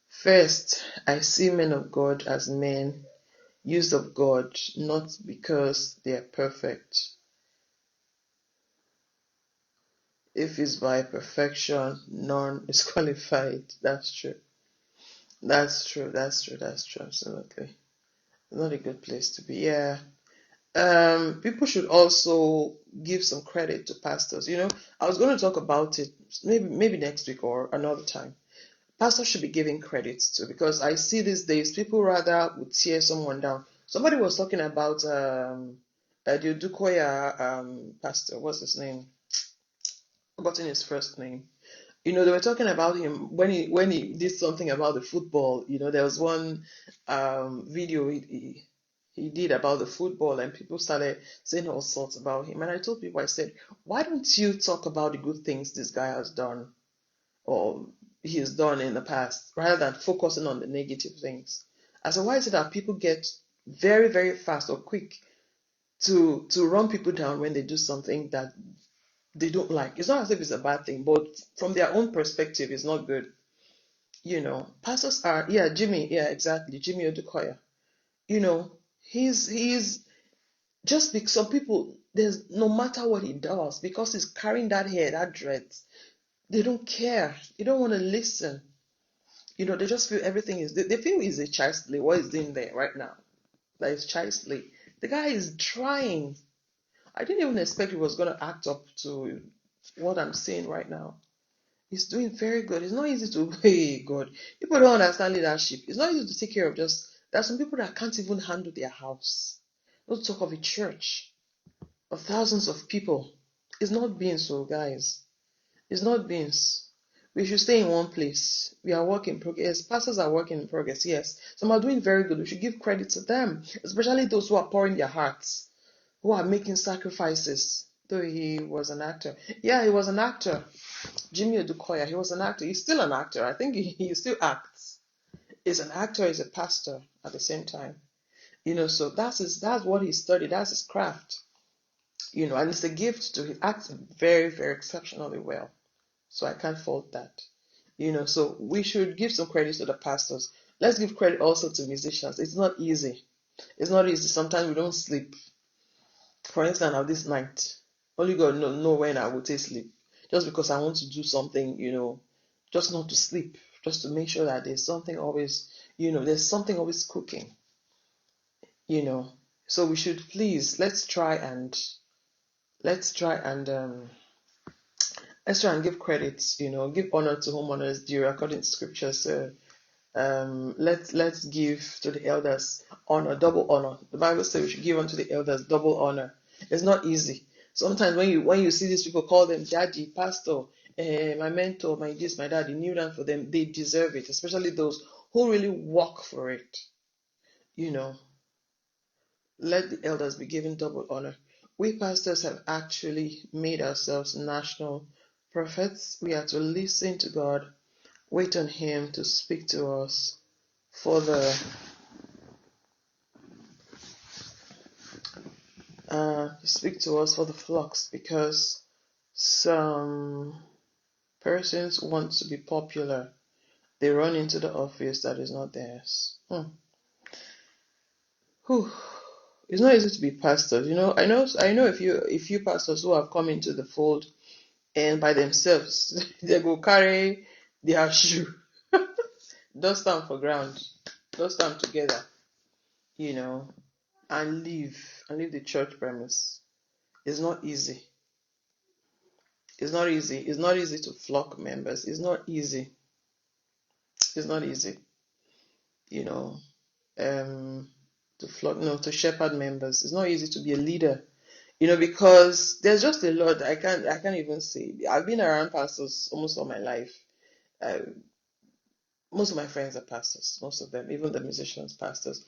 First, I see men of God as men used of God, not because they are perfect. If it's by perfection, none is qualified. That's true. That's true. That's true. That's true. Absolutely. Not a good place to be. Yeah. People should also give some credit to pastors. I was going to talk about it maybe next week or another time. Pastors should be giving credit to, because I see these days people rather would tear someone down. Somebody was talking about the Dukoya pastor. What's his name? Forgotten his first name. They were talking about him when he did something about the football. There was one video he he did about the football, and people started saying all sorts about him. And I told people, I said, why don't you talk about the good things this guy has done or he has done in the past rather than focusing on the negative things? I said, why is it that people get very, very fast or quick to run people down when they do something that they don't like? It's not as if it's a bad thing, but from their own perspective, it's not good. Pastors are, yeah, Jimmy, yeah, exactly, Jimmy Odukoya. You know, he's just because some people, there's no matter what he does, because he's carrying that hair, that dreads, they don't care. They don't want to listen. They just feel everything is, they feel he's a child slave, what he's doing there right now. That is child slave. The guy is trying. I didn't even expect he was going to act up to what I'm seeing right now. He's doing very good. It's not easy to, hey, God. People don't understand leadership. It's not easy to take care of there are some people that can't even handle their house. Not talk of a church of thousands of people. It's not beans, so guys. It's not beans. We should stay in one place. We are working in progress. Pastors are working in progress, yes. Some are doing very good. We should give credit to them, especially those who are pouring their hearts, who are making sacrifices. Though he was an actor. Yeah, he was an actor. Jimmy Odukoya, he was an actor. He's still an actor. I think he still acts. He's an actor, he's a pastor at the same time. So that's what he studied, that's his craft. And it's a gift to he acts very, very exceptionally well. So I can't fault that. So we should give some credit to the pastors. Let's give credit also to musicians. It's not easy. It's not easy. Sometimes we don't sleep. For instance, now this night, only God know when I will take sleep. Just because I want to do something, just not to sleep, just to make sure that there's something always, there's something always cooking, you know. So we should please let's try and give credit, give honor to whom honor is due according to scripture. So let's give to the elders honor, double honor. The Bible says we should give unto the elders double honor. It's not easy. Sometimes when you see these people, call them daddy, pastor, my mentor, my this, my dad, you kneel down for them. They deserve it, especially those who really work for it. Let the elders be given double honor. We pastors have actually made ourselves national prophets. We are to listen to God, wait on Him to speak to us for the flocks, because some persons want to be popular. They run into the office that is not theirs. It's not easy to be pastors. I know a few pastors who have come into the fold and by themselves they go carry their shoe, dust them for ground, dust them together, and leave the church premise. It's not easy. It's not easy. It's not easy to flock members. It's not easy. It's not easy, you know, to flock, to shepherd members. It's not easy to be a leader, because there's just a lot. I can't even say. I've been around pastors almost all my life. Uh, most of my friends are pastors. Most of them, even the musicians, pastors.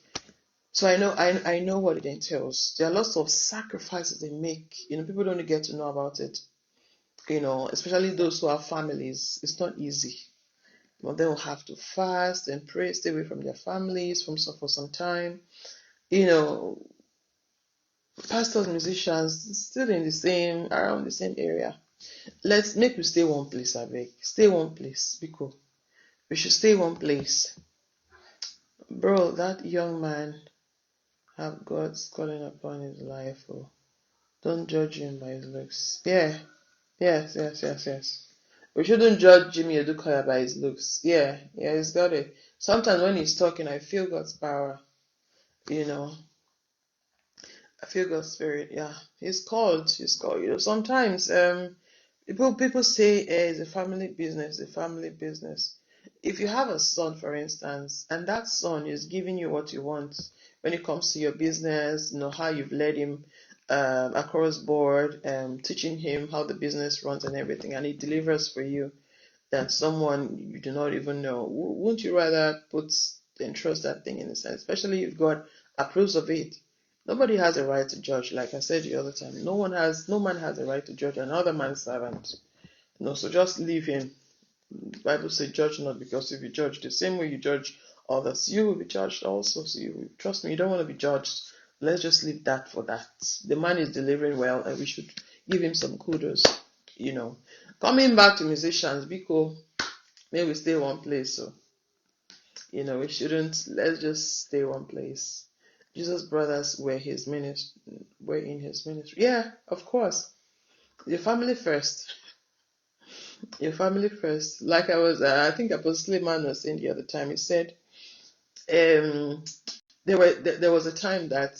So I know what it entails. There are lots of sacrifices they make. People don't get to know about it. Especially those who have families. It's not easy. They will have to fast and pray, stay away from their families for some time. Pastors, musicians, still around the same area. Let's make we stay one place, I beg. Stay one place, because we should stay one place. Bro, that young man have God's calling upon his life. Oh, don't judge him by his looks. Yeah, yes. We shouldn't judge Jimmy Odukoya by his looks. Yeah, he's got it. Sometimes when he's talking, I feel God's power. I feel God's spirit. Yeah, he's called. Sometimes people say it's a family business. A family business. If you have a son, for instance, and that son is giving you what you want when it comes to your business, how you've led him across board, teaching him how the business runs and everything, and he delivers for you, than someone you do not even know. Wouldn't you rather put and trust that thing in his hands, especially if God approves of it. Nobody has a right to judge. Like I said the other time, no man has a right to judge another man's servant. No, so just leave him. The Bible says, judge not, because if you judge the same way you judge others, you will be judged also. So trust me, you don't want to be judged. Let's just leave that for that. The man is delivering well, and we should give him some kudos. You know, coming back to musicians, Biko, may we stay one place. So we shouldn't. Let's just stay one place. Jesus' brothers were in his ministry. Yeah, of course. Your family first. Your family first. Like I think Apostle Sleiman was saying the other time. He said, um, there was a time that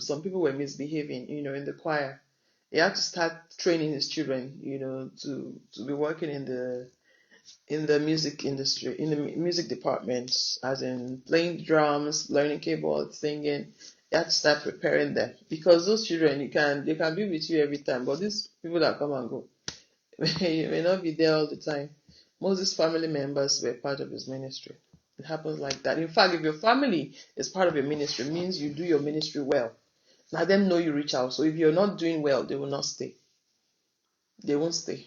some people were misbehaving, in the choir. He had to start training his children, to be working in the music industry, in the music department, as in playing drums, learning keyboards, singing. You have to start preparing them, because those children, they can be with you every time, but these people that come and go, you may not be there all the time. Moses' family members were part of his ministry. It happens like that. In fact, if your family is part of your ministry, it means you do your ministry well. Let them know you reach out. So if you're not doing well, they will not stay. They won't stay.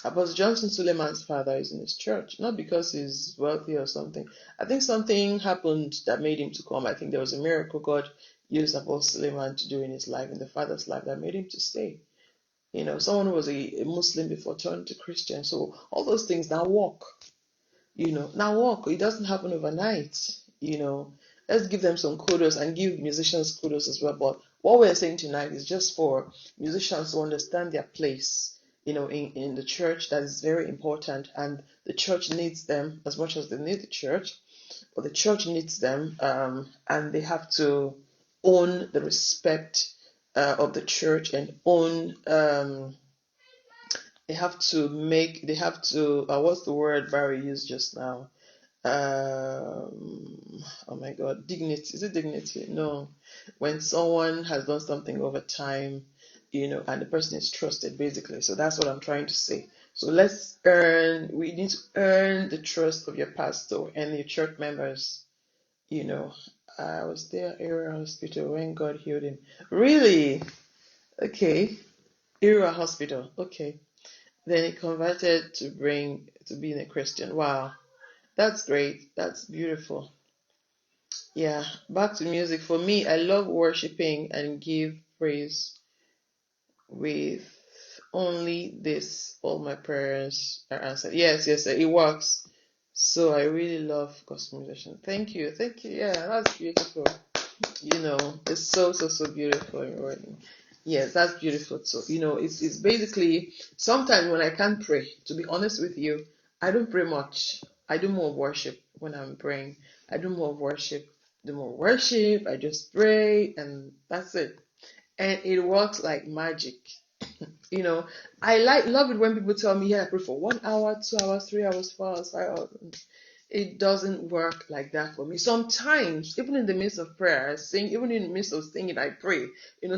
Apostle Johnson Suleiman's father is in his church, not because he's wealthy or something. I think something happened that made him to come. I think there was a miracle God used Apostle Suleiman to do in his life, in the father's life, that made him to stay. Someone who was a Muslim before turned to Christian. So all those things now work. Now work. It doesn't happen overnight. Let's give them some kudos and give musicians kudos as well. But what we're saying tonight is just for musicians to understand their place, in the church. That is very important. And the church needs them as much as they need the church. But the church needs them, and they have to own the respect of the church, and own what's the word Barry used just now? Oh my God, dignity. Is it dignity? No. When someone has done something over time, and the person is trusted, basically. So that's what I'm trying to say. So we need to earn the trust of your pastor and your church members. I was there at Area Hospital when God healed him. Really? Okay. Area Hospital. Okay. Then he converted to being a Christian. Wow. That's great. That's beautiful. Yeah. Back to music. For me, I love worshiping and give praise with only this. All my prayers are answered. Yes, yes, it works. So I really love gospel musician. Thank you. Thank you. Yeah, that's beautiful. It's so, so, so beautiful in writing. Yes, that's beautiful. So, it's basically, sometimes when I can't pray, to be honest with you, I don't pray much. I do more worship when I'm praying. I do more worship. I just pray, and that's it. And it works like magic. You know, I love it when people tell me, yeah, I pray for 1 hour, 2 hours, 3 hours, 4 hours, 5 hours. It doesn't work like that for me. Sometimes, even in the midst of prayer, I sing, even in the midst of singing, I pray.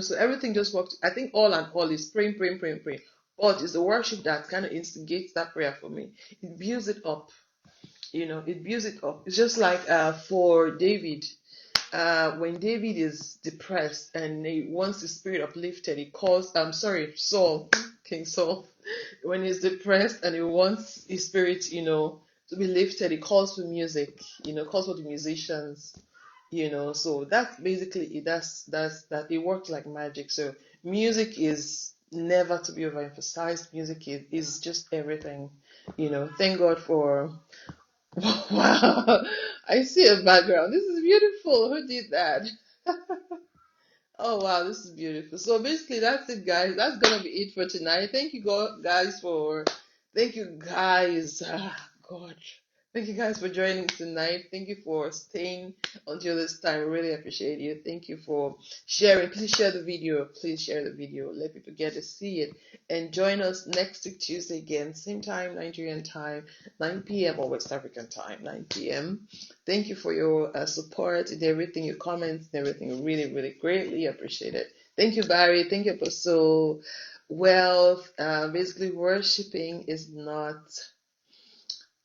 So everything just works. I think all and all is praying, praying, praying, praying. But it's the worship that kind of instigates that prayer for me. It builds it up. It builds it up. It's just like for David. When David is depressed and he wants his spirit uplifted, he calls, Saul, King Saul. When he's depressed and he wants his spirit, to be lifted, he calls for music, calls for the musicians, so that's basically it. That it works like magic. So music is never to be overemphasized. Music is just everything, thank God for. Wow, I see a background. This is beautiful. Who did that? Oh wow, this is beautiful. So basically, that's it, guys. That's gonna be it for tonight. Thank you, guys, for. Thank you, guys. God. Thank you, guys, for joining tonight. Thank you for staying until this time. I really appreciate you. Thank you for sharing. Please share the video. Please share the video. Let people get to see it. And join us next week, Tuesday again, same time, Nigerian time, 9 p.m. or West African time, 9 p.m. Thank you for your support and everything, your comments and everything. Really, really greatly appreciate it. Thank you, Barry. Thank you, Apostle. Well, basically, worshiping is not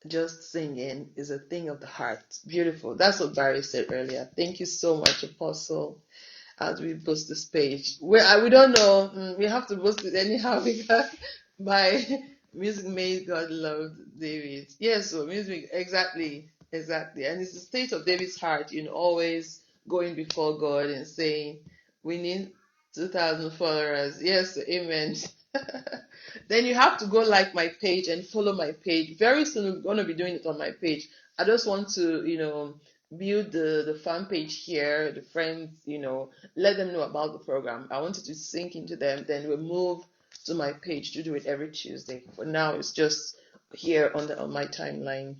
just singing is a thing of the heart. Beautiful. That's what Barry said earlier. Thank you so much, Apostle, as we post this page. We don't know. We have to post it anyhow because by music made God love David. Yes, so music, exactly, exactly. And it's the state of David's heart, always going before God and saying, we need 2,000 followers. Yes, amen. Then you have to go like my page and follow my page. Very soon we're going to be doing it on my page. I just want to, build the fan page here, the friends, let them know about the program. I want it to sink into them. Then we'll move to my page to do it every Tuesday. For now, it's just here on my timeline.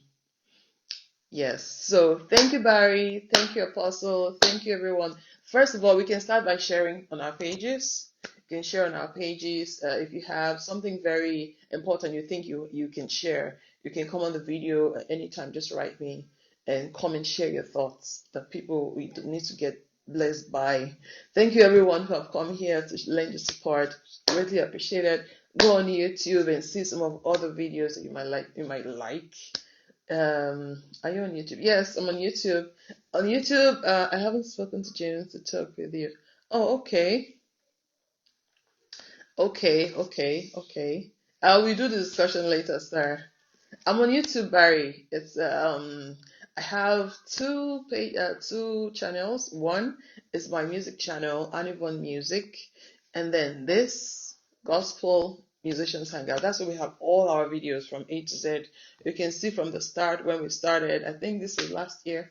Yes. So thank you, Barry. Thank you, Apostle. Thank you, everyone. First of all, we can start by sharing on our pages. You can share on our pages. If you have something very important you think you can share, you can come on the video at any time. Just write me and come and share your thoughts that people we need to get blessed by. Thank you, everyone who have come here to lend your support. Greatly appreciated. Go on YouTube and see some of other videos that you might like. Are you on YouTube? Yes, I'm on YouTube. On YouTube, I haven't spoken to James to talk with you. Oh, okay. Okay. We do the discussion later, sir. I'm on YouTube, Barry. I have two channels. One is my music channel, Anivon Music, and then this Gospel Musicians Hangout. That's where we have all our videos from A to Z. You can see from the start when we started. I think this was last year.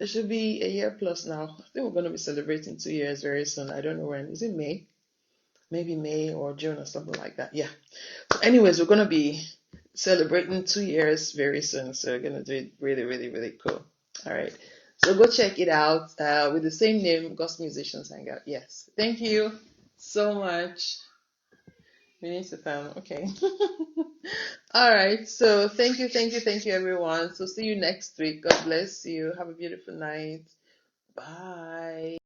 It should be a year plus now. I think we're going to be celebrating 2 years very soon. I don't know when. Is it May? Maybe May or June or something like that. Yeah. So anyways, we're going to be celebrating 2 years very soon. So we're going to do it really, really, really cool. All right. So go check it out with the same name, Gospel Musicians Hangout. Yes. Thank you so much. We need to come. Okay. All right. So thank you, everyone. So see you next week. God bless you. Have a beautiful night. Bye.